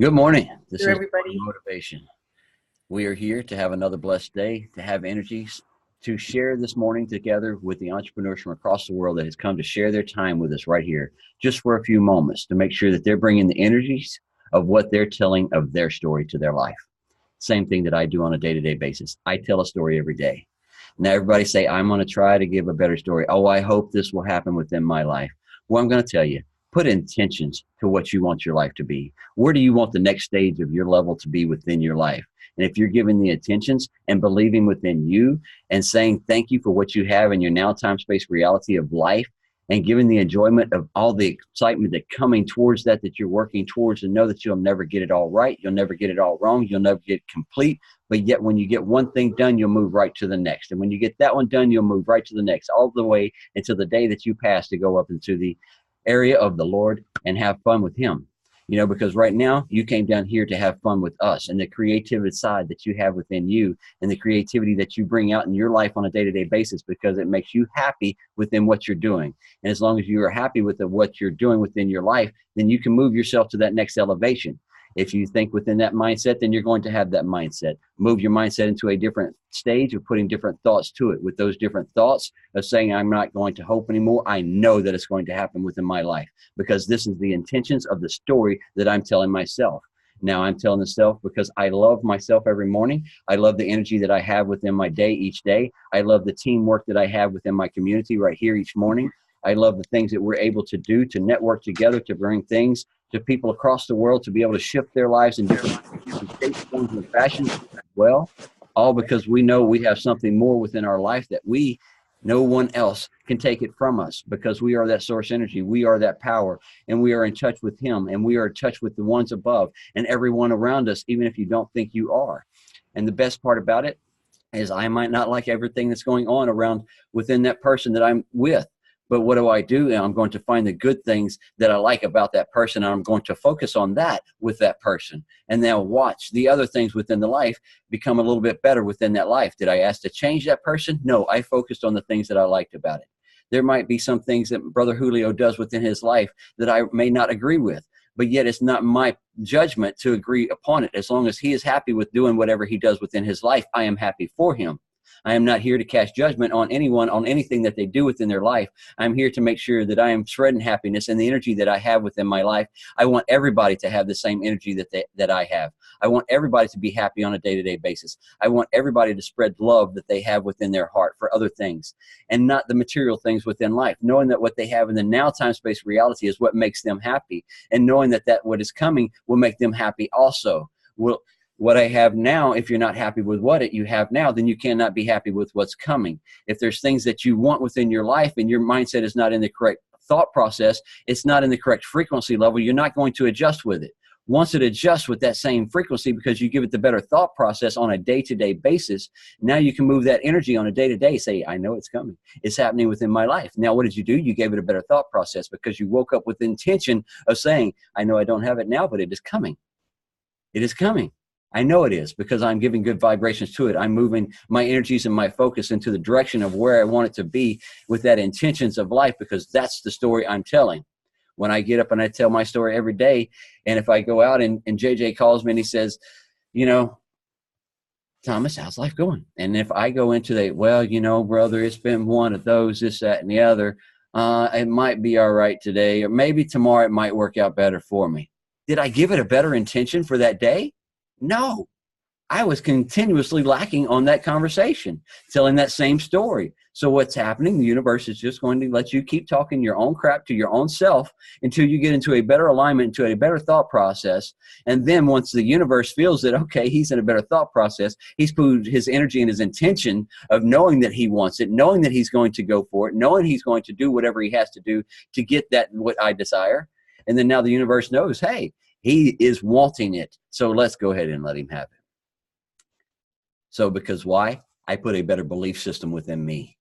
Good morning. This To is Morning everybody. Motivation. We are here to have another blessed day, to have energies, to share this morning together with the entrepreneurs from across the world that has come to share their time with us right here, just for a few moments, to make sure that they're bringing the energies of what they're telling of their story to their life. Same thing that I do on a day-to-day basis. I tell a story every day. Now, everybody say, I'm going to try to give a better story. Oh, I hope this will happen within my life. Well, I'm going to tell you, put intentions to what you want your life to be. Where do you want the next stage of your level to be within your life? And if you're giving the intentions and believing within you and saying thank you for what you have in your now time space reality of life and giving the enjoyment of all the excitement that coming towards that you're working towards, and know that you'll never get it all right. You'll never get it all wrong. You'll never get complete. But yet when you get one thing done, you'll move right to the next. And when you get that one done, you'll move right to the next, all the way until the day that you pass to go up into the area of the Lord and have fun with him. Because right now you came down here to have fun with us, and the creativity side that you have within you and the creativity that you bring out in your life on a day-to-day basis, because it makes you happy within what you're doing. And as long as you are happy with what you're doing within your life, then you can move yourself to that next elevation. If you think within that mindset, then you're going to have that mindset. Move your mindset into a different stage of putting different thoughts to it. With those different thoughts of saying, I'm not going to hope anymore, I know that it's going to happen within my life, because this is the intentions of the story that I'm telling myself. Now I'm telling myself because I love myself every morning. I love the energy that I have within my day each day. I love the teamwork that I have within my community right here each morning. I love the things that we're able to do to network together, to bring things to people across the world, to be able to shift their lives in different shapes, forms, and fashions as well. All because we know we have something more within our life that no one else can take it from us, because we are that source energy. We are that power, and we are in touch with him, and we are in touch with the ones above and everyone around us, even if you don't think you are. And the best part about it is I might not like everything that's going on around within that person that I'm with. But what do? And I'm going to find the good things that I like about that person, and I'm going to focus on that with that person. And now watch the other things within the life become a little bit better within that life. Did I ask to change that person? No, I focused on the things that I liked about it. There might be some things that Brother Julio does within his life that I may not agree with, but yet it's not my judgment to agree upon it. As long as he is happy with doing whatever he does within his life, I am happy for him. I am not here to cast judgment on anyone, on anything that they do within their life. I'm here to make sure that I am spreading happiness, and the energy that I have within my life, I want everybody to have the same energy that I have. I want everybody to be happy on a day-to-day basis. I want everybody to spread love that they have within their heart for other things, and not the material things within life, knowing that what they have in the now time space reality is what makes them happy, and knowing that what is coming will make them happy also. What I have now, if you're not happy with what you have now, then you cannot be happy with what's coming. If there's things that you want within your life and your mindset is not in the correct thought process, it's not in the correct frequency level, you're not going to adjust with it. Once it adjusts with that same frequency, because you give it the better thought process on a day-to-day basis, now you can move that energy on a day-to-day. Say, I know it's coming. It's happening within my life. Now, what did you do? You gave it a better thought process, because you woke up with the intention of saying, I know I don't have it now, but it is coming. It is coming. I know it is, because I'm giving good vibrations to it. I'm moving my energies and my focus into the direction of where I want it to be with that intentions of life, because that's the story I'm telling. When I get up and I tell my story every day, and if I go out and JJ calls me and he says, you know, Thomas, how's life going? And if I go into brother, it's been one of those, this, that, and the other. It might be all right today, or maybe tomorrow it might work out better for me. Did I give it a better intention for that day? No. I was continuously lacking on that conversation, telling that same story. So what's happening? The universe is just going to let you keep talking your own crap to your own self until you get into a better alignment, into a better thought process. And then once the universe feels that, okay, he's in a better thought process, he's put his energy and his intention of knowing that he wants it, knowing that he's going to go for it, knowing he's going to do whatever he has to do to get that, what I desire. And then now the universe knows, hey, he is wanting it. So let's go ahead and let him have it. So because why? I put a better belief system within me.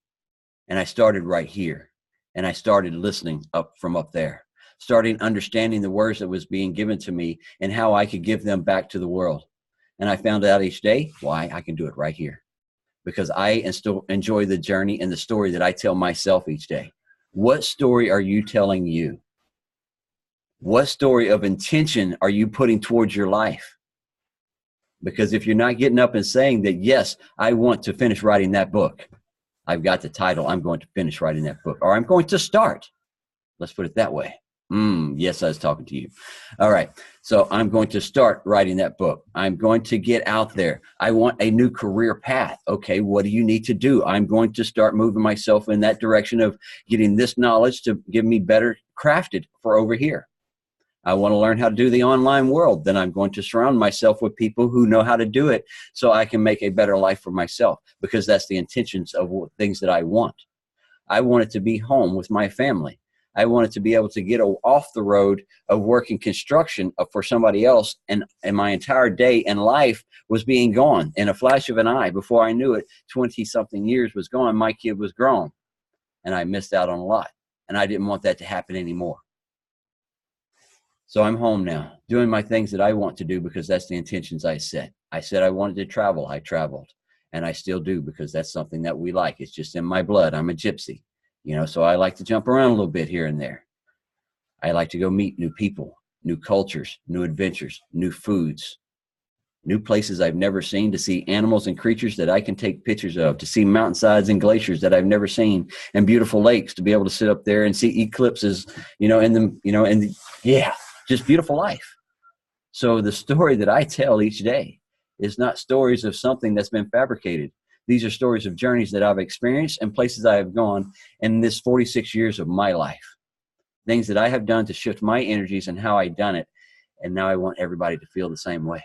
And I started right here. And I started listening up from up there. Starting understanding the words that was being given to me and how I could give them back to the world. And I found out each day why I can do it right here. Because I still enjoy the journey and the story that I tell myself each day. What story are you telling you? What story of intention are you putting towards your life? Because if you're not getting up and saying that, yes, I want to finish writing that book. I've got the title. I'm going to finish writing that book, or I'm going to start. Let's put it that way. Yes, I was talking to you. All right. So I'm going to start writing that book. I'm going to get out there. I want a new career path. Okay. What do you need to do? I'm going to start moving myself in that direction of getting this knowledge to give me better crafted for over here. I want to learn how to do the online world. Then I'm going to surround myself with people who know how to do it so I can make a better life for myself, because that's the intentions of things that I want. I want it to be home with my family. I wanted to be able to get off the road of working construction for somebody else, and my entire day and life was being gone in a flash of an eye. Before I knew it, 20-something years was gone. My kid was grown, and I missed out on a lot, and I didn't want that to happen anymore. So I'm home now, doing my things that I want to do because that's the intentions I set. I said I wanted to travel. I traveled, and I still do because that's something that we like. It's just in my blood. I'm a gypsy. So I like to jump around a little bit here and there. I like to go meet new people, new cultures, new adventures, new foods, new places I've never seen, to see animals and creatures that I can take pictures of, to see mountainsides and glaciers that I've never seen, and beautiful lakes, to be able to sit up there and see eclipses, just beautiful life. So the story that I tell each day is not stories of something that's been fabricated. These are stories of journeys that I've experienced and places I have gone in this 46 years of my life. Things that I have done to shift my energies and how I've done it. And now I want everybody to feel the same way.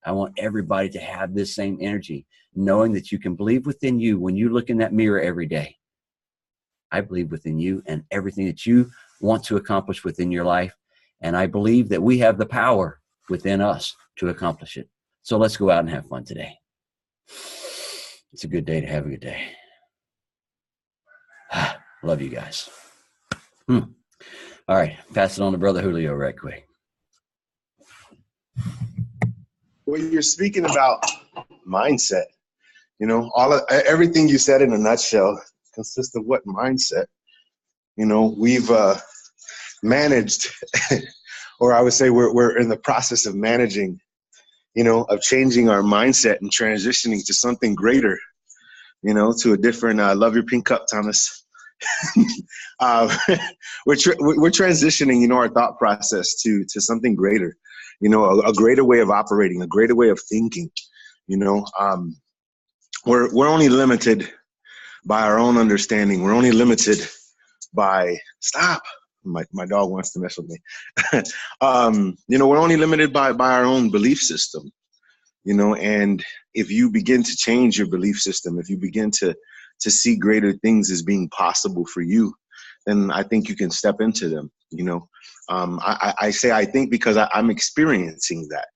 I want everybody to have this same energy, knowing that you can believe within you when you look in that mirror every day. I believe within you and everything that you want to accomplish within your life. And I believe that we have the power within us to accomplish it. So let's go out and have fun today. It's a good day to have a good day. Love you guys. All right. Pass it on to Brother Julio right quick. Well, you're speaking about mindset. Everything you said in a nutshell consists of what mindset. We've managed, or I would say we're in the process of managing, of changing our mindset and transitioning to something greater, to a different, love your pink cup, Thomas. We're transitioning, our thought process to something greater, a greater way of operating, a greater way of thinking. We're only limited by our own understanding. We're only limited by my dog wants to mess with me. We're only limited by our own belief system, and if you begin to change your belief system, if you begin to see greater things as being possible for you, then I think you can step into them. I say I think because I'm experiencing that,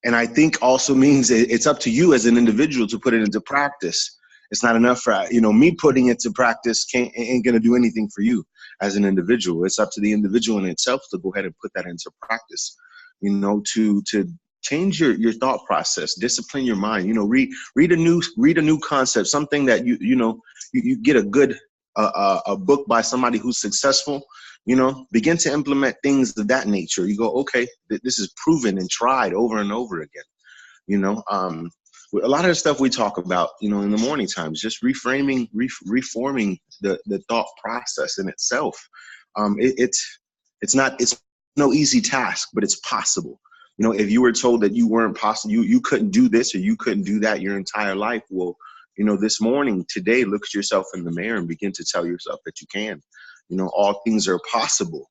and I think also means it's up to you as an individual to put it into practice. It's not enough for, me putting it to practice ain't going to do anything for you as an individual. It's up to the individual in itself to go ahead and put that into practice, to change your thought process, discipline your mind, read a new concept, something that you get a good, a book by somebody who's successful, begin to implement things of that nature. You go, okay, this is proven and tried over and over again, a lot of the stuff we talk about, in the morning times, just reforming the thought process in itself. It's no easy task, but it's possible. If you were told that you weren't possible, you couldn't do this or you couldn't do that your entire life. Well, this morning, today, look at yourself in the mirror and begin to tell yourself that you can. All things are possible.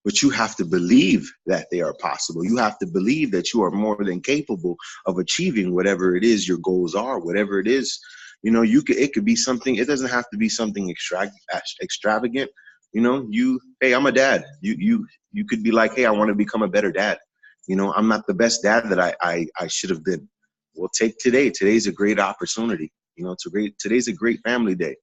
But you have to believe that they are possible. You have to believe that you are more than capable of achieving whatever it is your goals are, whatever it is. It could be something. It doesn't have to be something extravagant. Hey, I'm a dad. You could be like, hey, I want to become a better dad. I'm not the best dad that I should have been. Well, take today. Today's a great opportunity. Today's a great family day.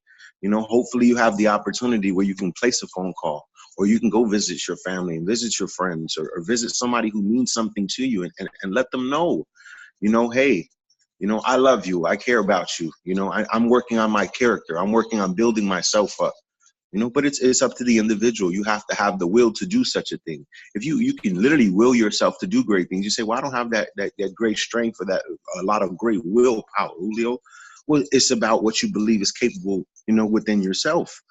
Hopefully you have the opportunity where you can place a phone call, or you can go visit your family and visit your friends, or visit somebody who means something to you, and let them know, hey, I love you. I care about you. I'm working on my character. I'm working on building myself up. But it's up to the individual. You have to have the will to do such a thing. If you can literally will yourself to do great things, you say, well, I don't have that great strength or that a lot of great willpower, Julio. Well, it's about what you believe is capable, within yourself.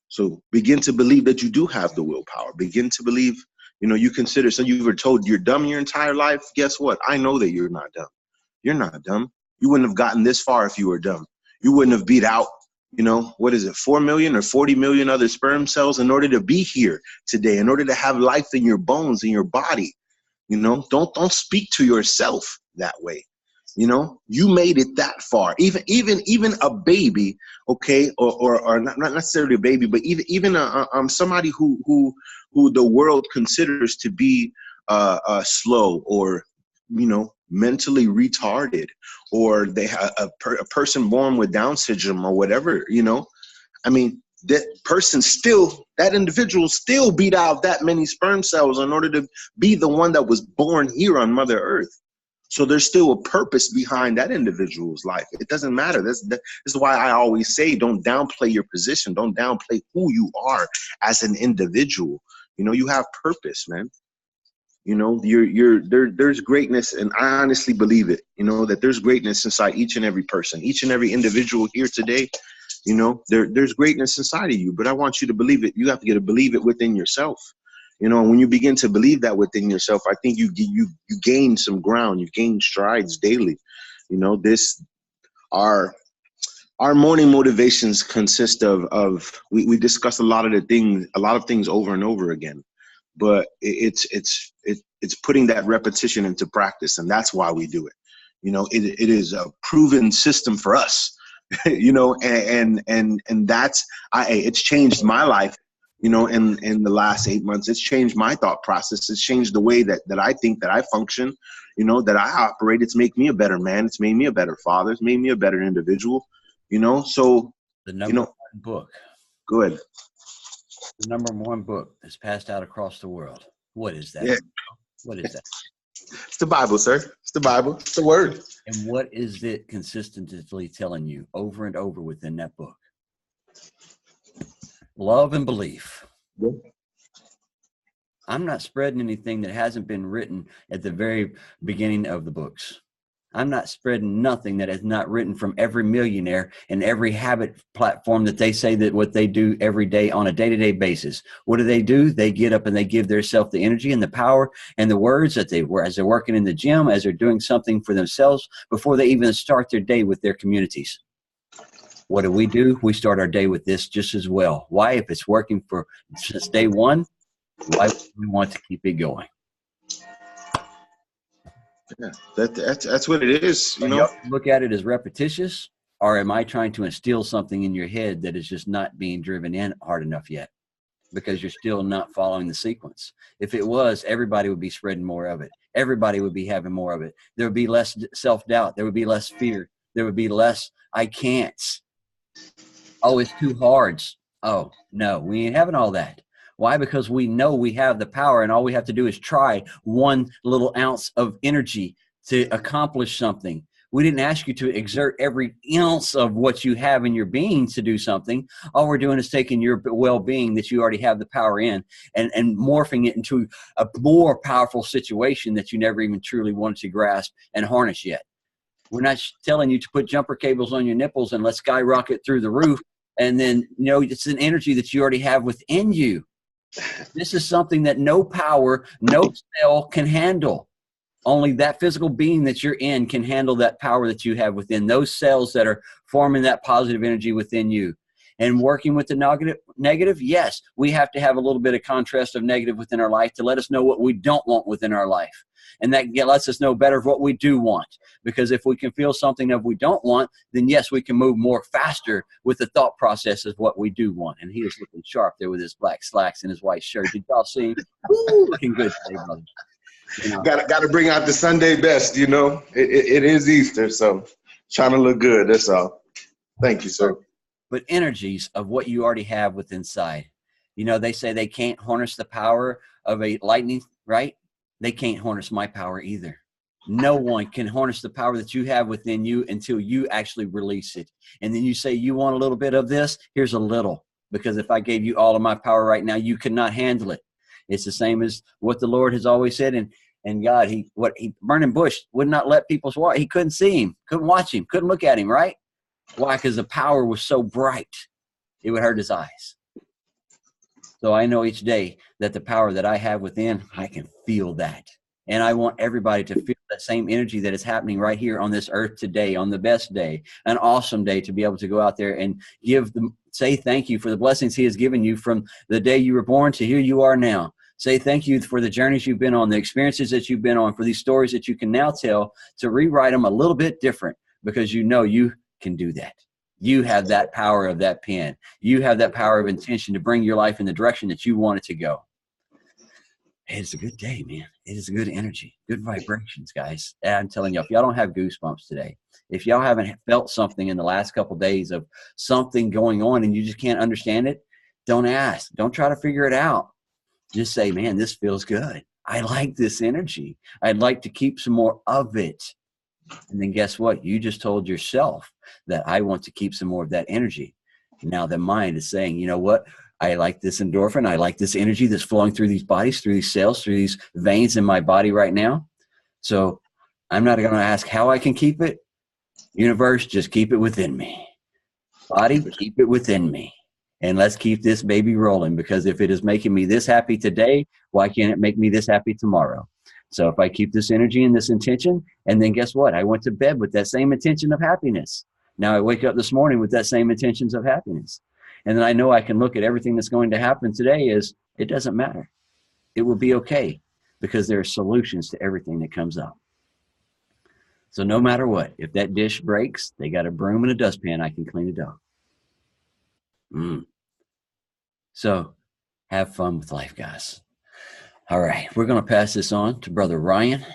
So begin to believe that you do have the willpower. Begin to believe, you consider, so you were told you're dumb your entire life. Guess what? I know that you're not dumb. You're not dumb. You wouldn't have gotten this far if you were dumb. You wouldn't have beat out, what is it, 4 million or 40 million other sperm cells in order to be here today, in order to have life in your bones, in your body. Don't speak to yourself that way. You made it that far. Even a baby, okay, or not necessarily a baby, but even somebody who the world considers to be slow or mentally retarded, or they have a person born with Down syndrome or whatever. I mean, that individual still beat out that many sperm cells in order to be the one that was born here on Mother Earth. So there's still a purpose behind that individual's life. It doesn't matter. This is why I always say, don't downplay your position. Don't downplay who you are as an individual. You have purpose, man. There's greatness, and I honestly believe it, that there's greatness inside each and every person, each and every individual here today. There's greatness inside of you, but I want you to believe it. You have to get to believe it within yourself. When you begin to believe that within yourself, I think you gain some ground, you gain strides daily. Our morning motivations consist of we discuss a lot of things over and over again, but it's putting that repetition into practice, and that's why we do it. It is a proven system for us, and that's it's changed my life. In the last 8 months, it's changed my thought process. It's changed the way that I think, that I function, that I operate. It's made me a better man. It's made me a better father. It's made me a better individual, so. The number one book. Go ahead. The number one book that's passed out across the world. What is that? Yeah. What is that? It's the Bible, sir. It's the Bible. It's the word. And what is it consistently telling you over and over within that book? Love and belief. Yeah. I'm not spreading anything that hasn't been written at the very beginning of the books. I'm not spreading nothing that is not written from every millionaire and every habit platform that they say that what they do every day on a day-to-day basis. What do? They get up and they give themselves the energy and the power and the words that as they're working in the gym, as they're doing something for themselves before they even start their day with their communities. What do? We start our day with this just as well. Why? If it's working since day one, why would we want to keep it going? Yeah, that's what it is. Look at it as repetitious, or am I trying to instill something in your head that is just not being driven in hard enough yet? Because you're still not following the sequence. If it was, everybody would be spreading more of it. Everybody would be having more of it. There would be less self-doubt. There would be less fear. There would be less I can't. Oh, it's too hard. Oh, no, we ain't having all that. Why? Because we know we have the power, and all we have to do is try one little ounce of energy to accomplish something. We didn't ask you to exert every ounce of what you have in your being to do something. All we're doing is taking your well-being that you already have the power in and morphing it into a more powerful situation that you never even truly wanted to grasp and harness yet. We're not telling you to put jumper cables on your nipples and let's skyrocket through the roof. And then, it's an energy that you already have within you. This is something that no power, no cell can handle. Only that physical being that you're in can handle that power that you have within those cells that are forming that positive energy within you. And working with the negative, yes, we have to have a little bit of contrast of negative within our life to let us know what we don't want within our life. And that lets us know better of what we do want. Because if we can feel something that we don't want, then yes, we can move more faster with the thought process of what we do want. And he is looking sharp there with his black slacks and his white shirt. Did y'all see him? Ooh, looking good today, brother. Got to bring out the Sunday best, It is Easter, so trying to look good, that's all. Thank you, sir. But energies of what you already have within inside. They say they can't harness the power of a lightning, right? They can't harness my power either. No one can harness the power that you have within you until you actually release it. And then you say, you want a little bit of this? Here's a little. because if I gave you all of my power right now, you could not handle it. It's the same as what the Lord has always said. And God, he burning bush would not let people watch. He couldn't see him, couldn't watch him, couldn't look at him, right? Why? Because the power was so bright, it would hurt his eyes. So I know each day that the power that I have within, I can feel that. And I want everybody to feel that same energy that is happening right here on this earth today, on the best day, an awesome day, to be able to go out there and say thank you for the blessings he has given you from the day you were born to here you are now. Say thank you for the journeys you've been on, the experiences that you've been on, for these stories that you can now tell, to rewrite them a little bit different, because you know you can do that. You have that power of that pen. You have that power of intention to bring your life in the direction that you want it to go. It's a good day, man. It is good energy, good vibrations, guys. And I'm telling you, if y'all don't have goosebumps today, if y'all haven't felt something in the last couple of days of something going on and you just can't understand it, don't ask. Don't try to figure it out. Just say, man, this feels good. I like this energy. I'd like to keep some more of it. And then guess what? You just told yourself that I want to keep some more of that energy. Now the mind is saying, you know what? I like this endorphin. I like this energy that's flowing through these bodies, through these cells, through these veins in my body right now. So I'm not going to ask how I can keep it. Universe, just keep it within me. Body, keep it within me. And let's keep this baby rolling, because if it is making me this happy today, why can't it make me this happy tomorrow? So if I keep this energy and this intention, and then guess what? I went to bed with that same intention of happiness. Now I wake up this morning with that same intentions of happiness. And then I know I can look at everything that's going to happen today as it doesn't matter. It will be okay, because there are solutions to everything that comes up. So no matter what, if that dish breaks, they got a broom and a dustpan, I can clean it up. So have fun with life, guys. All right, we're going to pass this on to Brother Ryan.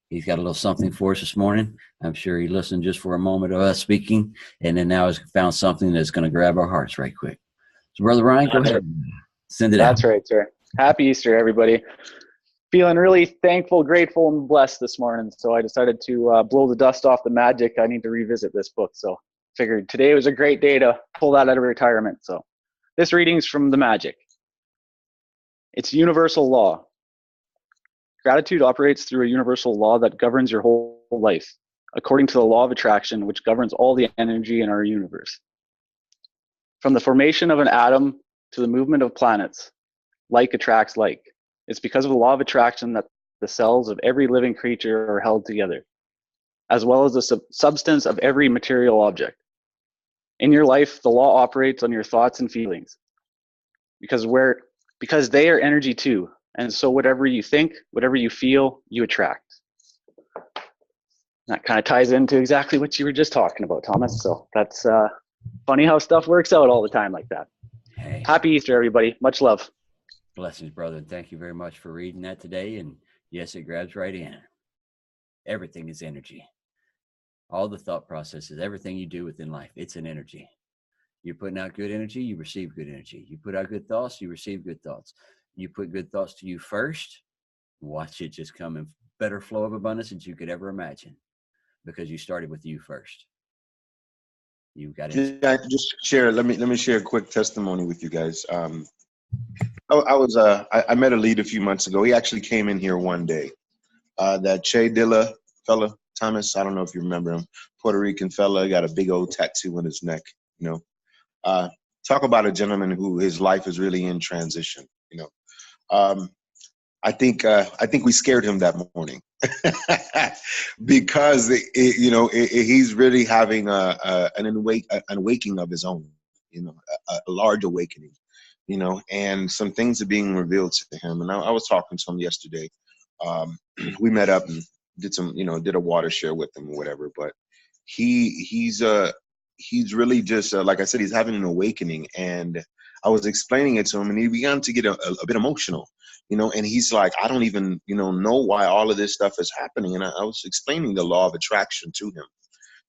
He's got a little something for us this morning. I'm sure he listened just for a moment of us speaking, and then now has found something that's going to grab our hearts right quick. So, Brother Ryan, go ahead. Send it out. That's right, sir. Happy Easter, everybody. Feeling really thankful, grateful, and blessed this morning. So I decided to blow the dust off the magic. I need to revisit this book. So figured today was a great day to pull that out of retirement. So this reading's from the magic. It's universal law. Gratitude operates through a universal law that governs your whole life, according to the law of attraction, which governs all the energy in our universe. From the formation of an atom to the movement of planets, like attracts like. It's because of the law of attraction that the cells of every living creature are held together, as well as the substance of every material object. In your life, the law operates on your thoughts and feelings, because they are energy too. And so whatever you think, whatever you feel, you attract. That kind of ties into exactly what you were just talking about, Thomas. So that's funny how stuff works out all the time like that. Hey. Happy Easter, everybody. Much love. Blessings, brother. And thank you very much for reading that today. And yes, it grabs right in. Everything is energy. All the thought processes, everything you do within life, it's an energy. You're putting out good energy, you receive good energy. You put out good thoughts, you receive good thoughts. You put good thoughts to you first, watch it just come in better flow of abundance than you could ever imagine, because you started with you first. You got it. Yeah, just share. Let me share a quick testimony with you guys. I met a lead a few months ago. He actually came in here one day. That Che Dilla fella, Thomas. I don't know if you remember him. Puerto Rican fella, got a big old tattoo on his neck. You know, talk about a gentleman who his life is really in transition. You know, I think we scared him that morning because he's really having an awakening of his own. You know, a large awakening. You know, and some things are being revealed to him. And I was talking to him yesterday. We met up and did a water share with him or whatever. But he's really just like I said, he's having an awakening. And I was explaining it to him, and he began to get a bit emotional. You know, and he's like, I don't even know why all of this stuff is happening. And I was explaining the law of attraction to him.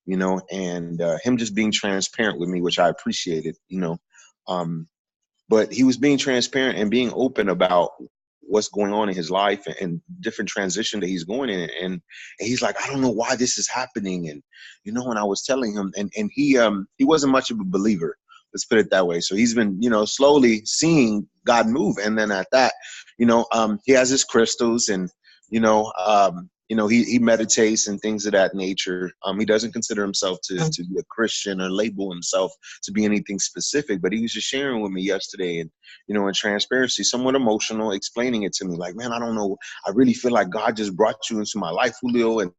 You know, and him just being transparent with me, which I appreciated. You know. But he was being transparent and being open about what's going on in his life and different transition that he's going in. And he's like, I don't know why this is happening. And, and I was telling him, and he wasn't much of a believer, Let's put it that way. So he's been, slowly seeing God move. And then at that, he has his crystals and, he meditates and things of that nature. He doesn't consider himself to be a Christian or label himself to be anything specific, but he was just sharing with me yesterday and, in transparency, somewhat emotional, explaining it to me like, man, I don't know. I really feel like God just brought you into my life, Julio. And,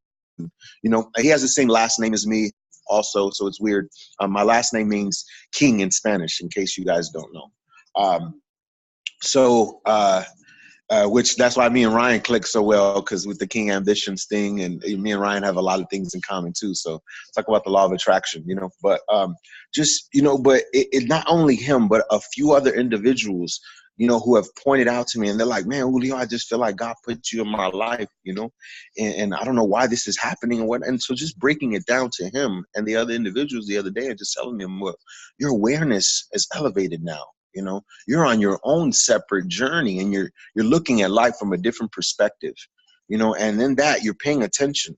he has the same last name as me also. So it's weird. My last name means king in Spanish, in case you guys don't know. Which that's why me and Ryan click so well, because with the King Ambitions thing, and me and Ryan have a lot of things in common too. So talk about the law of attraction, but but it not only him, but a few other individuals, who have pointed out to me, and they're like, man, Julio, I just feel like God put you in my life, and I don't know why this is happening and what. And so just breaking it down to him and the other individuals the other day and just telling them, well, your awareness is elevated now. You're on your own separate journey and you're looking at life from a different perspective, and in that you're paying attention,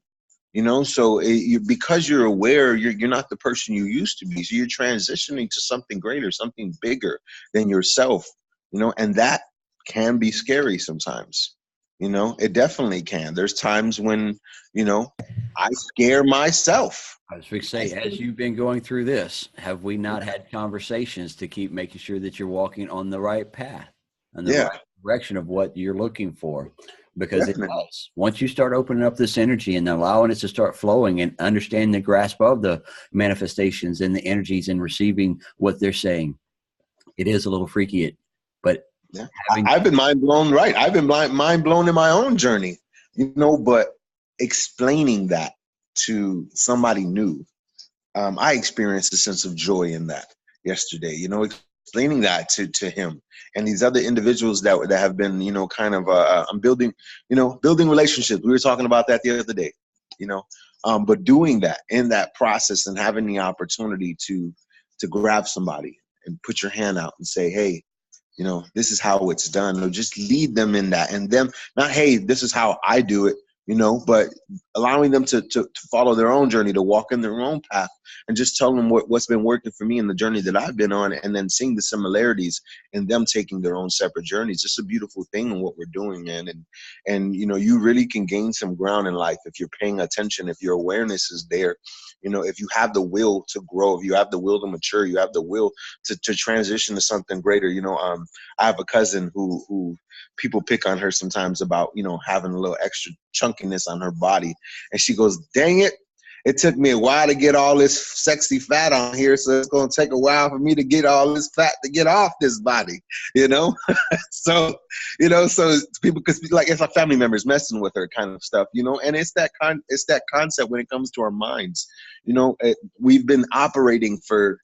so because you're aware, you're not the person you used to be. So you're transitioning to something greater, something bigger than yourself, and that can be scary sometimes. It definitely can. There's times when, I scare myself. I was going to say, as you've been going through this, have we not had conversations to keep making sure that you're walking on the right path and the right direction of what you're looking for? Because it does. Once you start opening up this energy and allowing it to start flowing and understand the grasp of the manifestations and the energies and receiving what they're saying, it is a little freaky. But I've been mind blown, right? I've been mind blown in my own journey, but explaining that to somebody new, I experienced a sense of joy in that yesterday, explaining that to him and these other individuals that have been, I'm building relationships. We were talking about that the other day, but doing that in that process and having the opportunity to grab somebody and put your hand out and say, hey, this is how it's done, or just lead them in that, and them not, hey, this is how I do it, but allowing them to follow their own journey, to walk in their own path, and just tell them what's been working for me in the journey that I've been on, and then seeing the similarities in them taking their own separate journeys. It's a beautiful thing in what we're doing, man. And you really can gain some ground in life if you're paying attention, if your awareness is there, if you have the will to grow, if you have the will to mature, you have the will to transition to something greater. I have a cousin who people pick on her sometimes about, having a little extra chunkiness on her body. And she goes, dang it, it took me a while to get all this sexy fat on here, so it's going to take a while for me to get all this fat to get off this body, so, so people could speak like it's like family members messing with her kind of stuff, and it's that concept when it comes to our minds. We've been operating for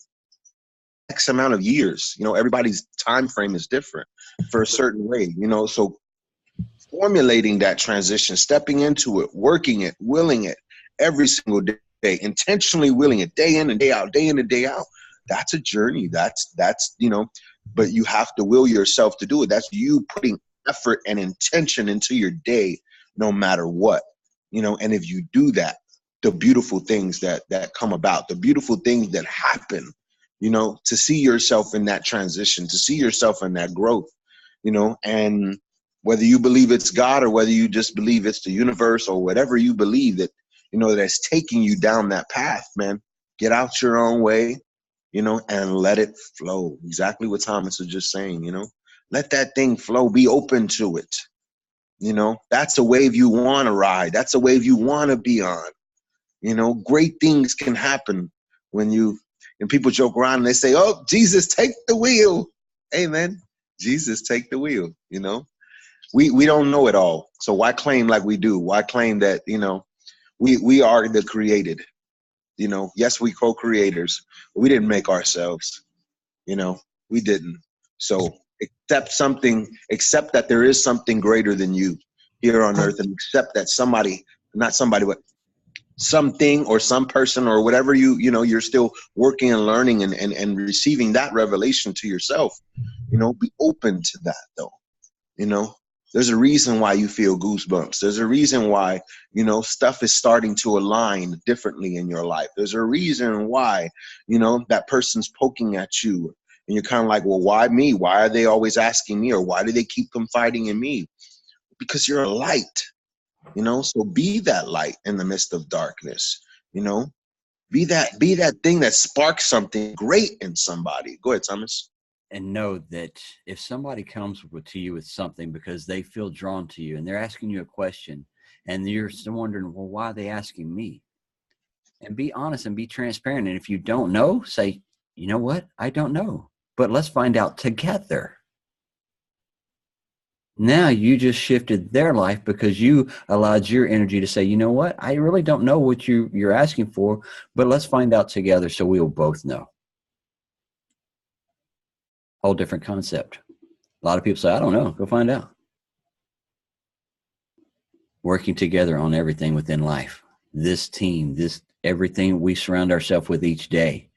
X amount of years. Everybody's time frame is different for a certain way, so formulating that transition, stepping into it, working it, willing it every single day, intentionally willing it day in and day out, day in and day out. That's a journey. That's but you have to will yourself to do it. That's you putting effort and intention into your day, no matter what, and if you do that, the beautiful things that come about, the beautiful things that happen, to see yourself in that transition, to see yourself in that growth, and whether you believe it's God or whether you just believe it's the universe or whatever you believe that, that's taking you down that path, man, get out your own way, and let it flow. Exactly what Thomas was just saying, let that thing flow, be open to it. That's a wave you want to ride. That's a wave you want to be on. Great things can happen when people joke around and they say, oh, Jesus, take the wheel. Amen. Jesus, take the wheel. We don't know it all. So why claim like we do? Why claim that, we are the created? Yes, we co-creators, but we didn't make ourselves. We didn't. So accept that there is something greater than you here on earth, and accept that something or some person or whatever you're still working and learning and receiving that revelation to yourself. Be open to that though. There's a reason why you feel goosebumps. There's a reason why, you know, stuff is starting to align differently in your life. There's a reason why, you know, that person's poking at you and you're kind of like, well, why me? Why are they always asking me? Or why do they keep confiding in me? Because you're a light, you know, so be that light in the midst of darkness, you know, be that thing that sparks something great in somebody. Go ahead, Thomas. And know that if somebody comes to you with something because they feel drawn to you and they're asking you a question and you're still wondering, well, why are they asking me? And be honest and be transparent. And if you don't know, say, you know what? I don't know, but let's find out together. Now you just shifted their life because you allowed your energy to say, you know what? I really don't know what you're asking for, but let's find out together so we'll both know. Whole different concept. A lot of people say, I don't know, go find out. Working together on everything within life. This team, everything we surround ourselves with each day.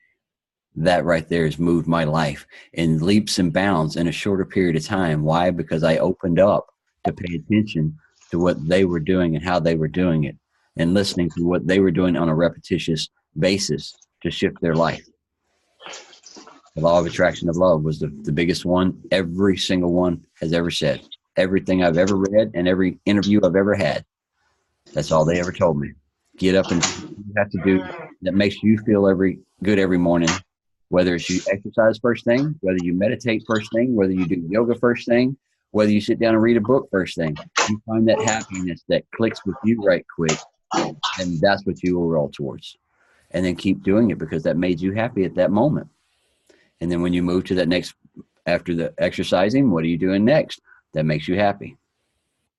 That right there has moved my life in leaps and bounds in a shorter period of time. Why? Because I opened up to pay attention to what they were doing and how they were doing it and listening to what they were doing on a repetitious basis to shift their life. The law of attraction of love was the biggest one every single one has ever said. Everything I've ever read and every interview I've ever had, that's all they ever told me. Get up and do what you have to do that makes you feel good every morning, whether it's you exercise first thing, whether you meditate first thing, whether you do yoga first thing, whether you sit down and read a book first thing. You find that happiness that clicks with you right quick, and that's what you will roll towards. And then keep doing it because that made you happy at that moment. And then when you move to that next, after the exercising, what are you doing next that makes you happy?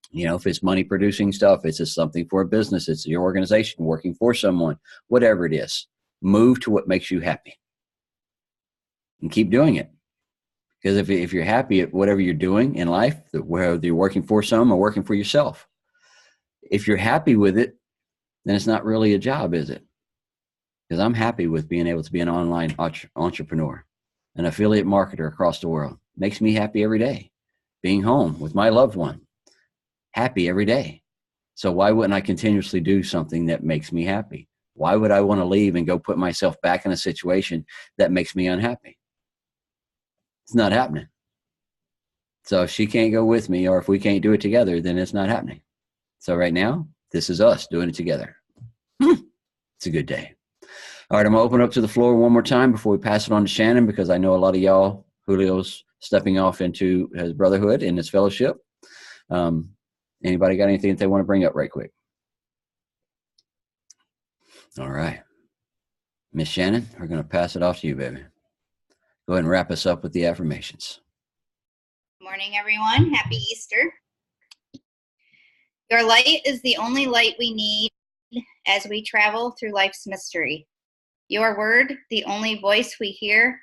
You know, if it's money producing stuff, it's just something for a business, it's your organization, working for someone, whatever it is, move to what makes you happy and keep doing it. Because if you're happy at whatever you're doing in life, whether you're working for some or working for yourself, if you're happy with it, then it's not really a job, is it? Because I'm happy with being able to be an online entrepreneur, an affiliate marketer across the world. Makes me happy every day. Being home with my loved one, happy every day. So why wouldn't I continuously do something that makes me happy? Why would I want to leave and go put myself back in a situation that makes me unhappy? It's not happening. So if she can't go with me or if we can't do it together, then it's not happening. So right now, this is us doing it together. It's a good day. All right, I'm going to open up to the floor one more time before we pass it on to Shannon, because I know a lot of y'all, Julio's stepping off into his brotherhood and his fellowship. Anybody got anything that they want to bring up right quick? All right. Miss Shannon, we're going to pass it off to you, baby. Go ahead and wrap us up with the affirmations. Good morning, everyone. Happy Easter. Your light is the only light we need as we travel through life's mystery. Your word, the only voice we hear,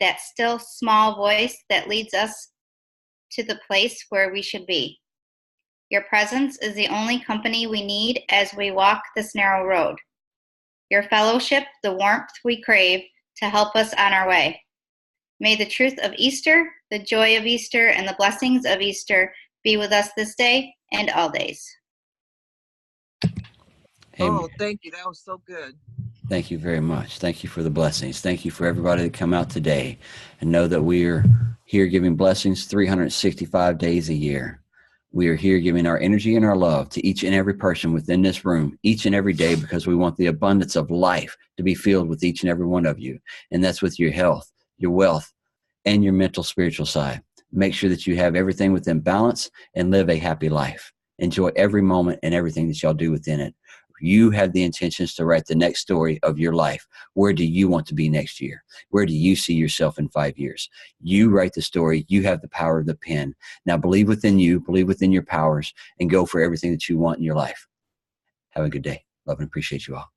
that still small voice that leads us to the place where we should be. Your presence is the only company we need as we walk this narrow road. Your fellowship, the warmth we crave to help us on our way. May the truth of Easter, the joy of Easter, and the blessings of Easter be with us this day and all days. Amen. Oh, thank you. That was so good. Thank you very much. Thank you for the blessings. Thank you for everybody that come out today and know that we are here giving blessings 365 days a year. We are here giving our energy and our love to each and every person within this room each and every day because we want the abundance of life to be filled with each and every one of you. And that's with your health, your wealth, and your mental, spiritual side. Make sure that you have everything within balance and live a happy life. Enjoy every moment and everything that y'all do within it. You have the intentions to write the next story of your life. Where do you want to be next year? Where do you see yourself in 5 years? You write the story. You have the power of the pen. Now believe within you, believe within your powers, and go for everything that you want in your life. Have a good day. Love and appreciate you all.